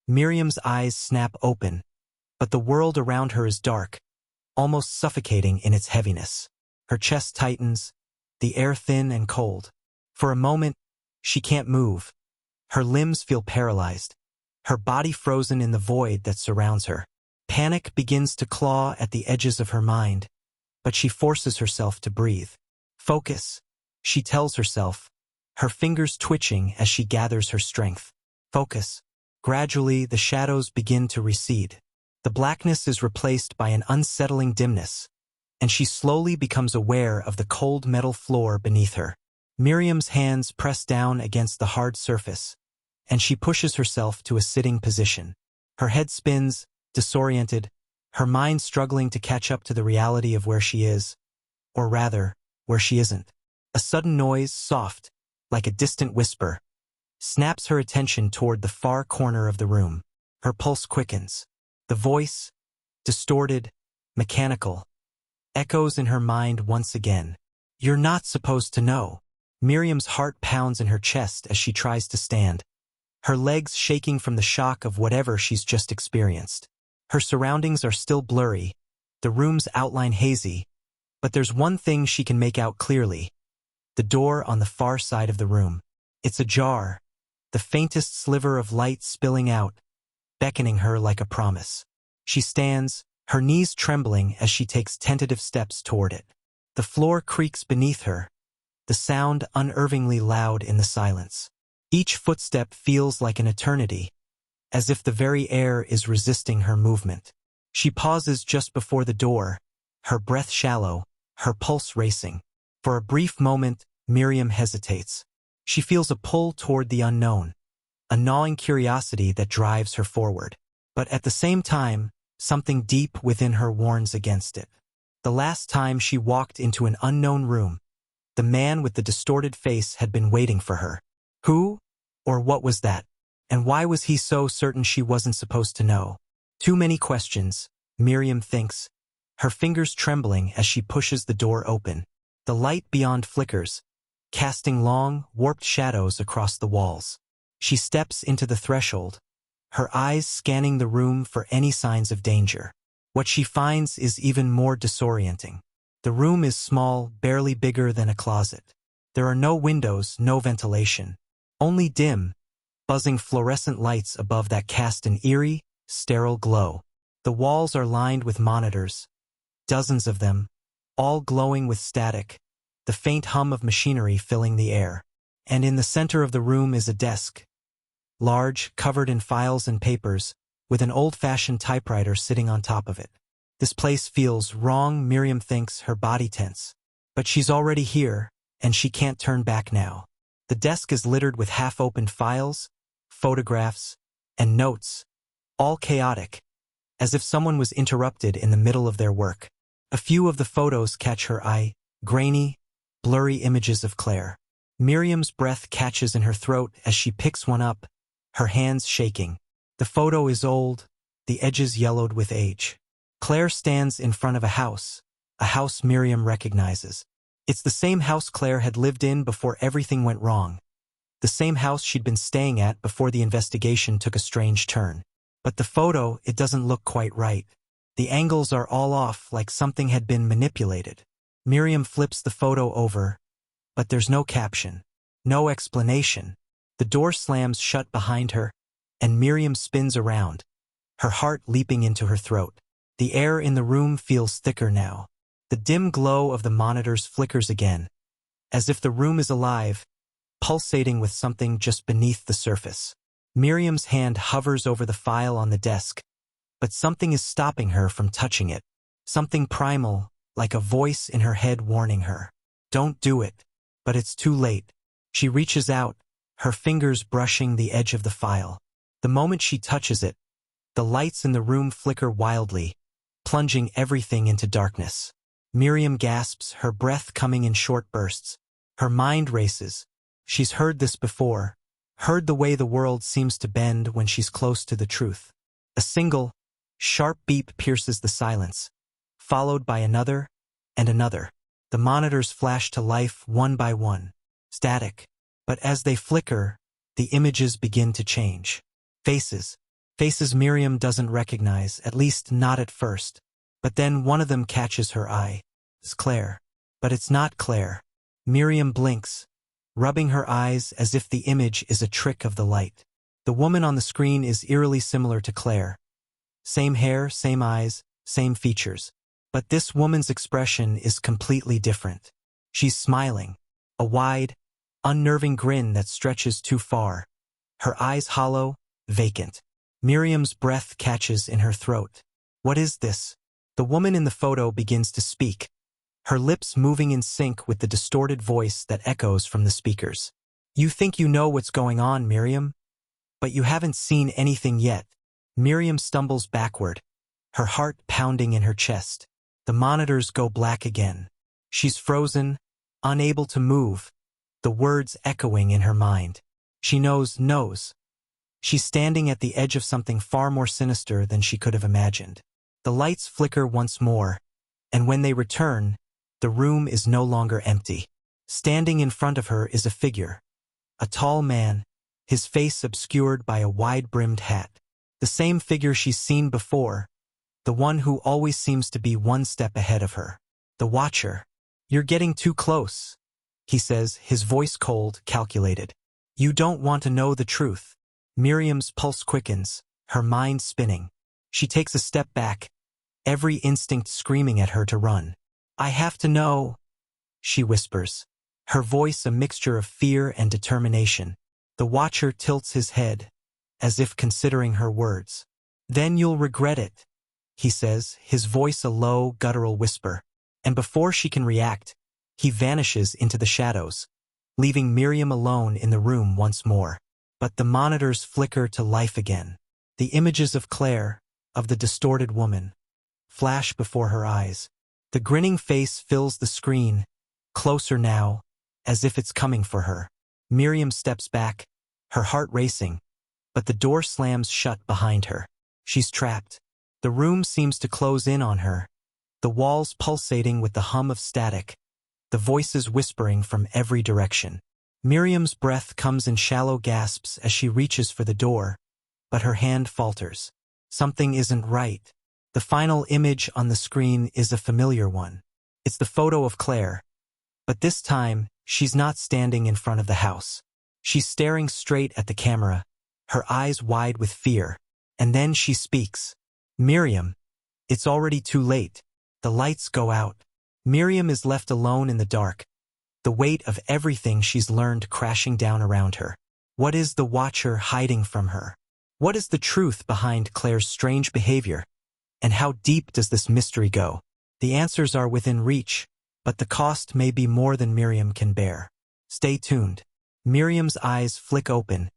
Miriam's eyes snap open, but the world around her is dark, almost suffocating in its heaviness. Her chest tightens, the air thin and cold. For a moment, she can't move. Her limbs feel paralyzed, her body frozen in the void that surrounds her. Panic begins to claw at the edges of her mind, but she forces herself to breathe. Focus, she tells herself, her fingers twitching as she gathers her strength. Focus. Gradually, the shadows begin to recede. The blackness is replaced by an unsettling dimness, and she slowly becomes aware of the cold metal floor beneath her. Miriam's hands press down against the hard surface, and she pushes herself to a sitting position. Her head spins, disoriented, her mind struggling to catch up to the reality of where she is, or rather, where she isn't. A sudden noise, soft, like a distant whisper, snaps her attention toward the far corner of the room. Her pulse quickens. The voice, distorted, mechanical, echoes in her mind once again. "You're not supposed to know." Miriam's heart pounds in her chest as she tries to stand, her legs shaking from the shock of whatever she's just experienced. Her surroundings are still blurry, the room's outline hazy, but there's one thing she can make out clearly: the door on the far side of the room. It's ajar, the faintest sliver of light spilling out, beckoning her like a promise. She stands, her knees trembling as she takes tentative steps toward it. The floor creaks beneath her, the sound unnervingly loud in the silence. Each footstep feels like an eternity, as if the very air is resisting her movement. She pauses just before the door, her breath shallow, her pulse racing. For a brief moment, Miriam hesitates. She feels a pull toward the unknown, a gnawing curiosity that drives her forward. But at the same time, something deep within her warns against it. The last time she walked into an unknown room, the man with the distorted face had been waiting for her. Who, or what was that? And why was he so certain she wasn't supposed to know? Too many questions, Miriam thinks, her fingers trembling as she pushes the door open. The light beyond flickers, casting long, warped shadows across the walls. She steps into the threshold, her eyes scanning the room for any signs of danger. What she finds is even more disorienting. The room is small, barely bigger than a closet. There are no windows, no ventilation. Only dim, buzzing fluorescent lights above that cast an eerie, sterile glow. The walls are lined with monitors, dozens of them, all glowing with static, the faint hum of machinery filling the air. And in the center of the room is a desk, large, covered in files and papers, with an old-fashioned typewriter sitting on top of it. This place feels wrong, Miriam thinks, her body tense. But she's already here, and she can't turn back now. The desk is littered with half-opened files, photographs, and notes, all chaotic, as if someone was interrupted in the middle of their work. A few of the photos catch her eye, grainy, blurry images of Claire. Miriam's breath catches in her throat as she picks one up, her hands shaking. The photo is old, the edges yellowed with age. Claire stands in front of a house Miriam recognizes. It's the same house Claire had lived in before everything went wrong. The same house she'd been staying at before the investigation took a strange turn. But the photo, it doesn't look quite right. The angles are all off, like something had been manipulated. Miriam flips the photo over, but there's no caption, no explanation. The door slams shut behind her, and Miriam spins around, her heart leaping into her throat. The air in the room feels thicker now. The dim glow of the monitors flickers again, as if the room is alive, pulsating with something just beneath the surface. Miriam's hand hovers over the file on the desk, but something is stopping her from touching it. Something primal, like a voice in her head warning her. Don't do it. But it's too late. She reaches out, her fingers brushing the edge of the file. The moment she touches it, the lights in the room flicker wildly, plunging everything into darkness. Miriam gasps, her breath coming in short bursts. Her mind races. She's heard this before, heard the way the world seems to bend when she's close to the truth. A single, sharp beep pierces the silence, followed by another and another. The monitors flash to life one by one, static. But as they flicker, the images begin to change. Faces, Faces Miriam doesn't recognize, at least not at first. But then one of them catches her eye. It's Claire. But it's not Claire. Miriam blinks, rubbing her eyes as if the image is a trick of the light. The woman on the screen is eerily similar to Claire. Same hair, same eyes, same features. But this woman's expression is completely different. She's smiling, a wide, unnerving grin that stretches too far. Her eyes hollow, vacant. Miriam's breath catches in her throat. What is this? The woman in the photo begins to speak, her lips moving in sync with the distorted voice that echoes from the speakers. You think you know what's going on, Miriam? But you haven't seen anything yet. Miriam stumbles backward, her heart pounding in her chest. The monitors go black again. She's frozen, unable to move, the words echoing in her mind. She knows. She's standing at the edge of something far more sinister than she could have imagined. The lights flicker once more, and when they return, the room is no longer empty. Standing in front of her is a figure. A tall man, his face obscured by a wide-brimmed hat. The same figure she's seen before, the one who always seems to be one step ahead of her. The Watcher. You're getting too close, he says, his voice cold, calculated. You don't want to know the truth. Miriam's pulse quickens, her mind spinning. She takes a step back, every instinct screaming at her to run. I have to know, she whispers, her voice a mixture of fear and determination. The Watcher tilts his head, as if considering her words. Then you'll regret it, he says, his voice a low, guttural whisper. And before she can react, he vanishes into the shadows, leaving Miriam alone in the room once more. But the monitors flicker to life again. The images of Claire, of the distorted woman, flash before her eyes. The grinning face fills the screen, closer now, as if it's coming for her. Miriam steps back, her heart racing, but the door slams shut behind her. She's trapped. The room seems to close in on her, the walls pulsating with the hum of static, the voices whispering from every direction. Miriam's breath comes in shallow gasps as she reaches for the door, but her hand falters. Something isn't right. The final image on the screen is a familiar one. It's the photo of Claire. But this time, she's not standing in front of the house. She's staring straight at the camera, her eyes wide with fear. And then she speaks. Miriam. It's already too late. The lights go out. Miriam is left alone in the dark, the weight of everything she's learned crashing down around her. What is the Watcher hiding from her? What is the truth behind Claire's strange behavior? And how deep does this mystery go? The answers are within reach, but the cost may be more than Miriam can bear. Stay tuned. Miriam's eyes flick open,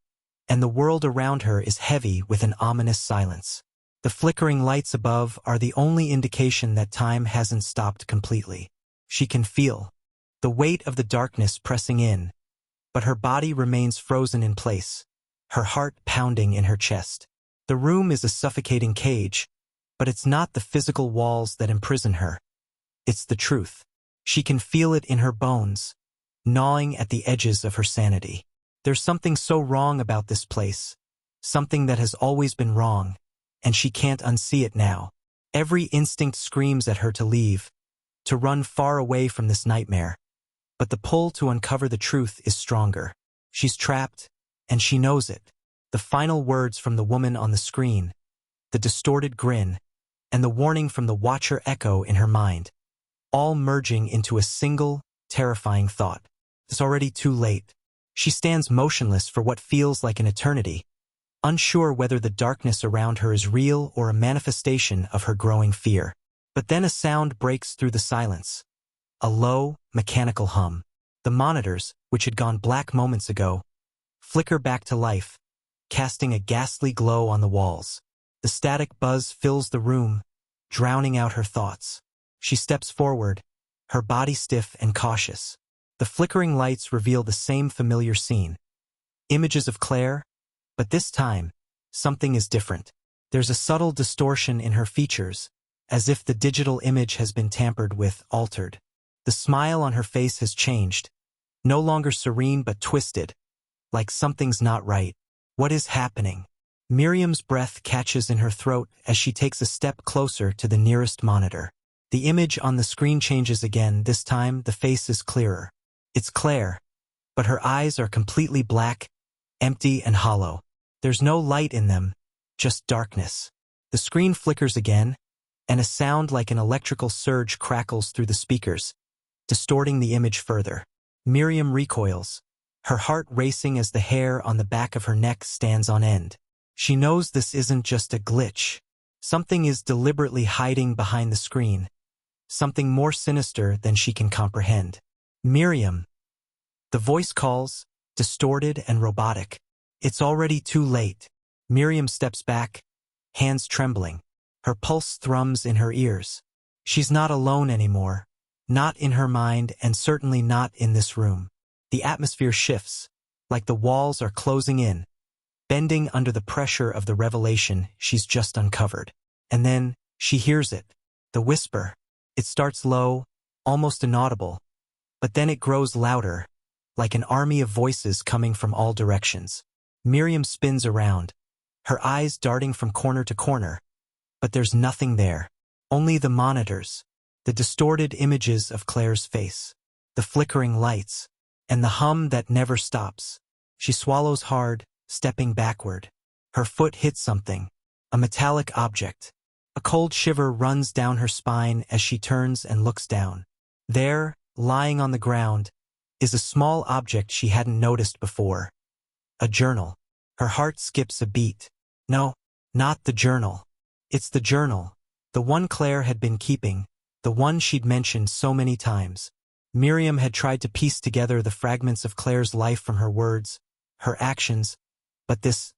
and the world around her is heavy with an ominous silence. The flickering lights above are the only indication that time hasn't stopped completely. She can feel the weight of the darkness pressing in, but her body remains frozen in place, her heart pounding in her chest. The room is a suffocating cage, but it's not the physical walls that imprison her. It's the truth. She can feel it in her bones, gnawing at the edges of her sanity. There's something so wrong about this place, something that has always been wrong, and she can't unsee it now. Every instinct screams at her to leave, to run far away from this nightmare. But the pull to uncover the truth is stronger. She's trapped, and she knows it. The final words from the woman on the screen, the distorted grin, and the warning from the Watcher echo in her mind, all merging into a single, terrifying thought. It's already too late. She stands motionless for what feels like an eternity, unsure whether the darkness around her is real or a manifestation of her growing fear. But then a sound breaks through the silence. A low, mechanical hum. The monitors, which had gone black moments ago, flicker back to life, casting a ghastly glow on the walls. The static buzz fills the room, drowning out her thoughts. She steps forward, her body stiff and cautious. The flickering lights reveal the same familiar scene. Images of Claire, but this time, something is different. There's a subtle distortion in her features, as if the digital image has been tampered with, altered. The smile on her face has changed, no longer serene but twisted, like something's not right. What is happening? Miriam's breath catches in her throat as she takes a step closer to the nearest monitor. The image on the screen changes again. This time, the face is clearer. It's Claire, but her eyes are completely black, empty and hollow. There's no light in them, just darkness. The screen flickers again, and a sound like an electrical surge crackles through the speakers, distorting the image further. Miriam recoils, her heart racing as the hair on the back of her neck stands on end. She knows this isn't just a glitch. Something is deliberately hiding behind the screen, something more sinister than she can comprehend. Miriam. The voice calls, distorted and robotic. It's already too late. Miriam steps back, hands trembling. Her pulse thrums in her ears. She's not alone anymore. Not in her mind and certainly not in this room. The atmosphere shifts, like the walls are closing in, bending under the pressure of the revelation she's just uncovered. And then, she hears it. The whisper. It starts low, almost inaudible, but then it grows louder, like an army of voices coming from all directions. Miriam spins around, her eyes darting from corner to corner, but there's nothing there. Only the monitors, the distorted images of Claire's face, the flickering lights, and the hum that never stops. She swallows hard, stepping backward. Her foot hits something, a metallic object. A cold shiver runs down her spine as she turns and looks down. There, lying on the ground, is a small object she hadn't noticed before. A journal. Her heart skips a beat. No, not the journal. It's the journal, the one Claire had been keeping, the one she'd mentioned so many times. Miriam had tried to piece together the fragments of Claire's life from her words, her actions, but this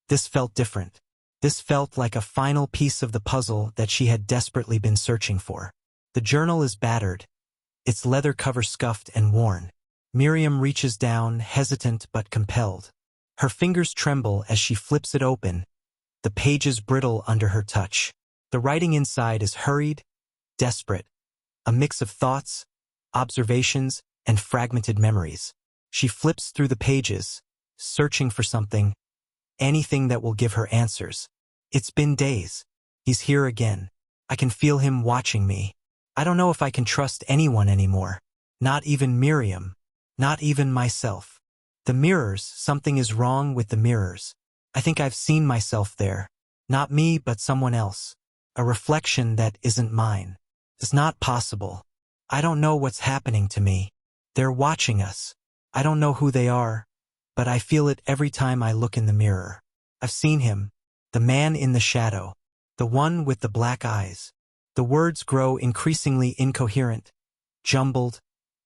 felt different. This felt like a final piece of the puzzle that she had desperately been searching for. The journal is battered, its leather cover scuffed and worn. Miriam reaches down, hesitant but compelled. Her fingers tremble as she flips it open, the pages brittle under her touch. The writing inside is hurried, desperate, a mix of thoughts, observations, and fragmented memories. She flips through the pages, searching for something, anything that will give her answers. It's been days. He's here again. I can feel him watching me. I don't know if I can trust anyone anymore. Not even Miriam. Not even myself. The mirrors, something is wrong with the mirrors. I think I've seen myself there. Not me, but someone else. A reflection that isn't mine. It's not possible. I don't know what's happening to me. They're watching us. I don't know who they are, but I feel it every time I look in the mirror. I've seen him, the man in the shadow, the one with the black eyes. The words grow increasingly incoherent, jumbled,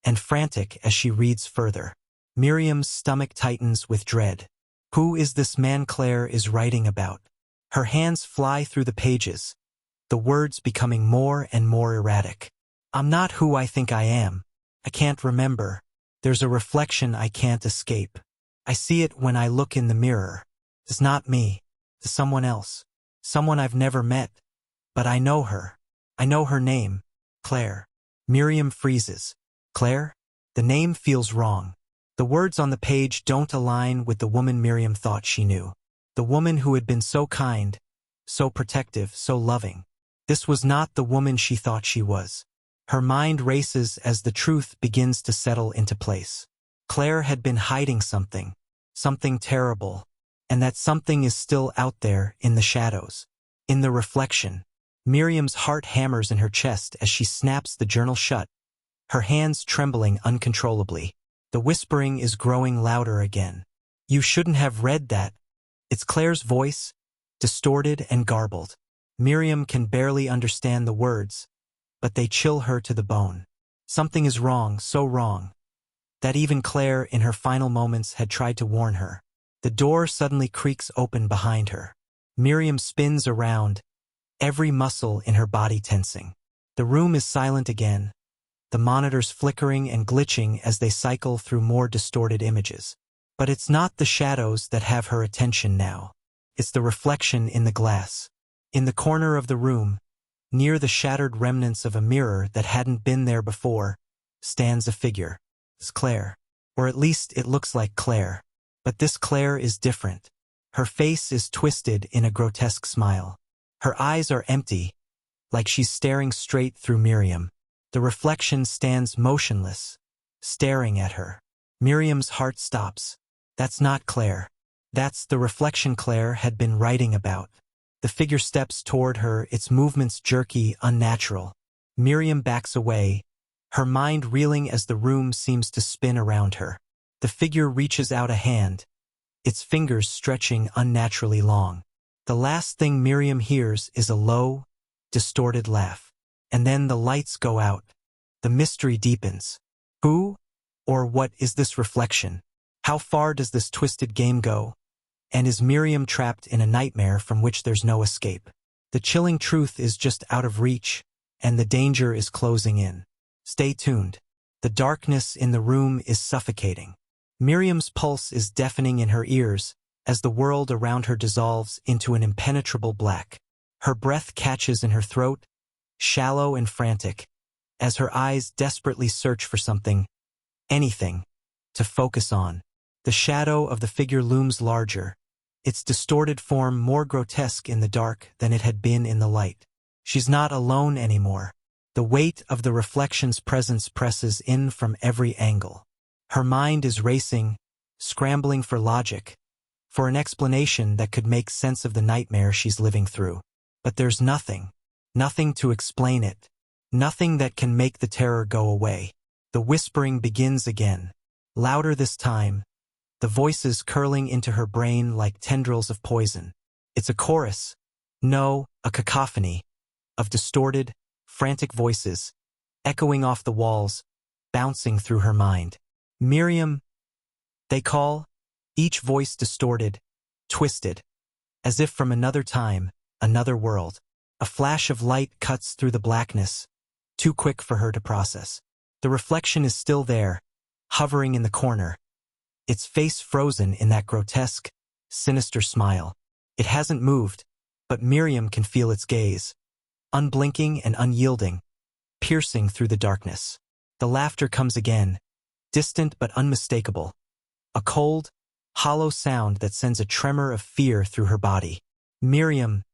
and frantic as she reads further. Miriam's stomach tightens with dread. Who is this man Claire is writing about? Her hands fly through the pages, the words becoming more and more erratic. I'm not who I think I am. I can't remember. There's a reflection I can't escape. I see it when I look in the mirror. It's not me. It's someone else. Someone I've never met. But I know her. I know her name. Claire. Miriam freezes. Claire? The name feels wrong. The words on the page don't align with the woman Miriam thought she knew. The woman who had been so kind, so protective, so loving. This was not the woman she thought she was. Her mind races as the truth begins to settle into place. Claire had been hiding something terrible, and that something is still out there in the shadows, in the reflection. Miriam's heart hammers in her chest as she snaps the journal shut, her hands trembling uncontrollably. The whispering is growing louder again. You shouldn't have read that. It's Claire's voice, distorted and garbled. Miriam can barely understand the words, but they chill her to the bone. Something is wrong, so wrong, that even Claire in her final moments had tried to warn her. The door suddenly creaks open behind her. Miriam spins around, every muscle in her body tensing. The room is silent again, the monitors flickering and glitching as they cycle through more distorted images. But it's not the shadows that have her attention now. It's the reflection in the glass. In the corner of the room, near the shattered remnants of a mirror that hadn't been there before, stands a figure. It's Claire. Or at least it looks like Claire. But this Claire is different. Her face is twisted in a grotesque smile. Her eyes are empty, like she's staring straight through Miriam. The reflection stands motionless, staring at her. Miriam's heart stops. That's not Claire. That's the reflection Claire had been writing about. The figure steps toward her, its movements jerky, unnatural. Miriam backs away, her mind reeling as the room seems to spin around her. The figure reaches out a hand, its fingers stretching unnaturally long. The last thing Miriam hears is a low, distorted laugh. And then the lights go out. The mystery deepens. Who or what is this reflection? How far does this twisted game go? And is Miriam trapped in a nightmare from which there's no escape? The chilling truth is just out of reach, and the danger is closing in. Stay tuned. The darkness in the room is suffocating. Miriam's pulse is deafening in her ears as the world around her dissolves into an impenetrable black. Her breath catches in her throat, shallow and frantic, as her eyes desperately search for something, anything, to focus on. The shadow of the figure looms larger, its distorted form more grotesque in the dark than it had been in the light. She's not alone anymore. The weight of the reflection's presence presses in from every angle. Her mind is racing, scrambling for logic, for an explanation that could make sense of the nightmare she's living through. But there's nothing to explain it, nothing that can make the terror go away. The whispering begins again, louder this time, the voices curling into her brain like tendrils of poison. It's a chorus, no, a cacophony, of distorted, frantic voices, echoing off the walls, bouncing through her mind. Miriam, they call, each voice distorted, twisted, as if from another time, another world. A flash of light cuts through the blackness, too quick for her to process. The reflection is still there, hovering in the corner, its face frozen in that grotesque, sinister smile. It hasn't moved, but Miriam can feel its gaze, unblinking and unyielding, piercing through the darkness. The laughter comes again, distant but unmistakable, a cold, hollow sound that sends a tremor of fear through her body. Miriam,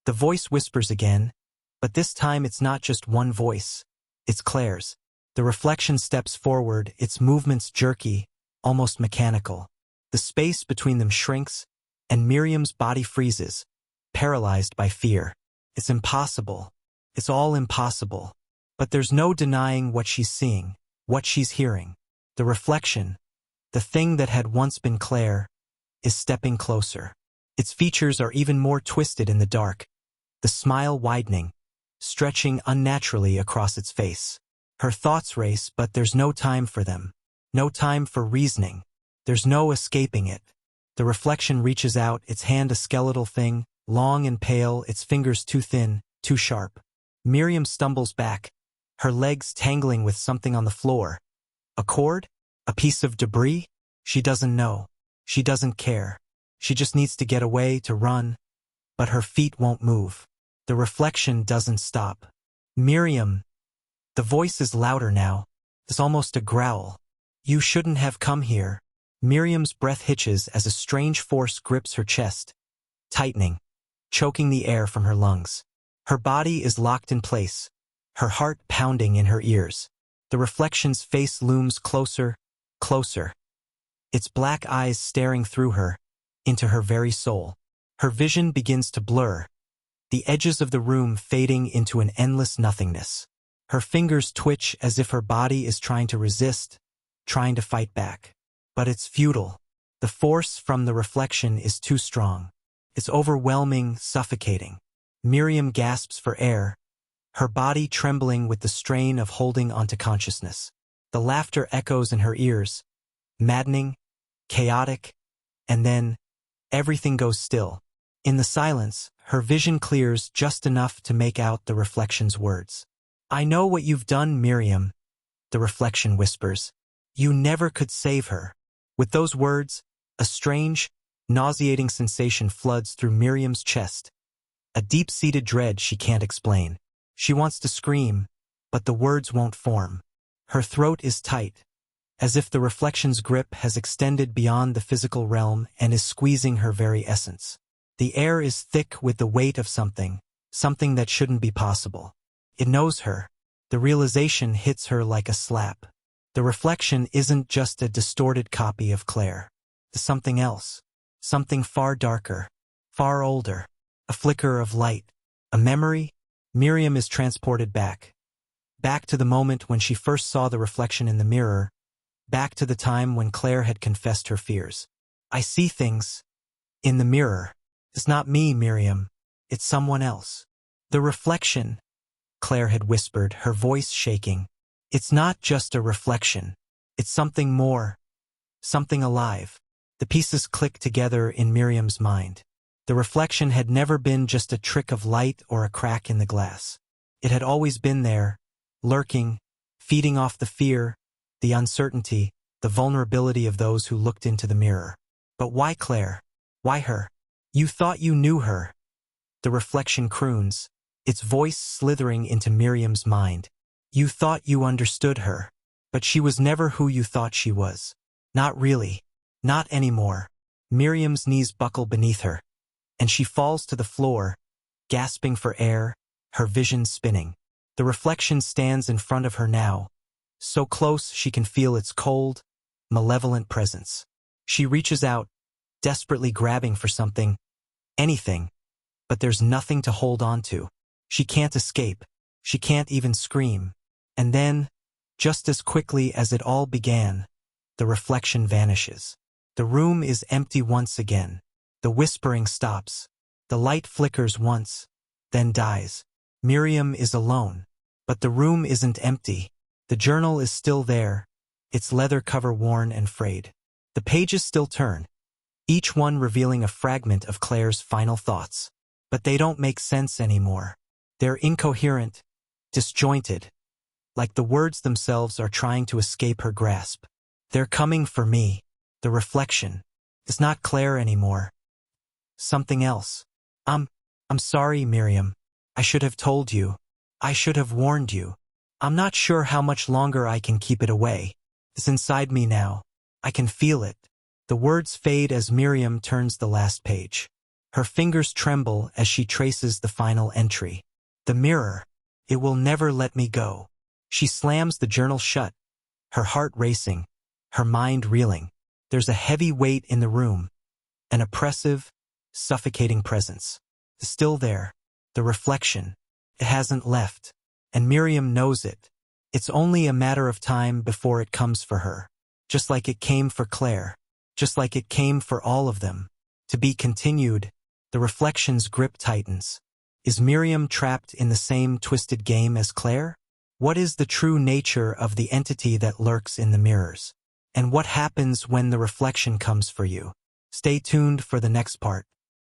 the voice whispers again, but this time it's not just one voice, it's Claire's. The reflection steps forward, its movements jerky, almost mechanical. The space between them shrinks, and Miriam's body freezes, paralyzed by fear. It's impossible. It's all impossible. But there's no denying what she's seeing, what she's hearing. The reflection, the thing that had once been Claire, is stepping closer. Its features are even more twisted in the dark, the smile widening, stretching unnaturally across its face. Her thoughts race, but there's no time for them. No time for reasoning. There's no escaping it. The reflection reaches out, its hand a skeletal thing, long and pale, its fingers too thin, too sharp. Miriam stumbles back, her legs tangling with something on the floor. A cord? A piece of debris? She doesn't know. She doesn't care. She just needs to get away, to run. But her feet won't move. The reflection doesn't stop. Miriam. The voice is louder now. It's almost a growl. You shouldn't have come here. Miriam's breath hitches as a strange force grips her chest, tightening, choking the air from her lungs. Her body is locked in place, her heart pounding in her ears. The reflection's face looms closer, closer. Its black eyes staring through her, into her very soul. Her vision begins to blur, the edges of the room fading into an endless nothingness. Her fingers twitch as if her body is trying to resist, trying to fight back. But it's futile. The force from the reflection is too strong. It's overwhelming, suffocating. Miriam gasps for air, her body trembling with the strain of holding onto consciousness. The laughter echoes in her ears, maddening, chaotic, and then everything goes still. In the silence, her vision clears just enough to make out the reflection's words. I know what you've done, Miriam, the reflection whispers. You never could save her. With those words, a strange, nauseating sensation floods through Miriam's chest, a deep-seated dread she can't explain. She wants to scream, but the words won't form. Her throat is tight, as if the reflection's grip has extended beyond the physical realm and is squeezing her very essence. The air is thick with the weight of something that shouldn't be possible. It knows her. The realization hits her like a slap. The reflection isn't just a distorted copy of Claire. It's something else. Something far darker, far older. A flicker of light. A memory? Miriam is transported back. Back to the moment when she first saw the reflection in the mirror. Back to the time when Claire had confessed her fears. I see things in the mirror. It's not me, Miriam. It's someone else. The reflection, Claire had whispered, her voice shaking. It's not just a reflection. It's something more. Something alive. The pieces clicked together in Miriam's mind. The reflection had never been just a trick of light or a crack in the glass. It had always been there, lurking, feeding off the fear, the uncertainty, the vulnerability of those who looked into the mirror. But why Claire? Why her? You thought you knew her. The reflection croons, its voice slithering into Miriam's mind. You thought you understood her. But she was never who you thought she was. Not really. Not anymore. Miriam's knees buckle beneath her, and she falls to the floor, gasping for air, her vision spinning. The reflection stands in front of her now, so close she can feel its cold, malevolent presence. She reaches out, desperately grabbing for something, anything, but there's nothing to hold on to. She can't escape. She can't even scream. And then, just as quickly as it all began, the reflection vanishes. The room is empty once again. The whispering stops. The light flickers once, then dies. Miriam is alone. But the room isn't empty. The journal is still there, its leather cover worn and frayed. The pages still turn, each one revealing a fragment of Claire's final thoughts. But they don't make sense anymore. They're incoherent, disjointed, like the words themselves are trying to escape her grasp. They're coming for me. The reflection. It's not Claire anymore. Something else. I'm sorry, Miriam. I should have told you. I should have warned you. I'm not sure how much longer I can keep it away. It's inside me now. I can feel it. The words fade as Miriam turns the last page. Her fingers tremble as she traces the final entry. The mirror. It will never let me go. She slams the journal shut, her heart racing, her mind reeling. There's a heavy weight in the room, an oppressive, suffocating presence. Still there, the reflection. It hasn't left, and Miriam knows it. It's only a matter of time before it comes for her, just like it came for Claire, just like it came for all of them. To be continued. The reflection's grip tightens. Is Miriam trapped in the same twisted game as Claire? What is the true nature of the entity that lurks in the mirrors? And what happens when the reflection comes for you? Stay tuned for the next part.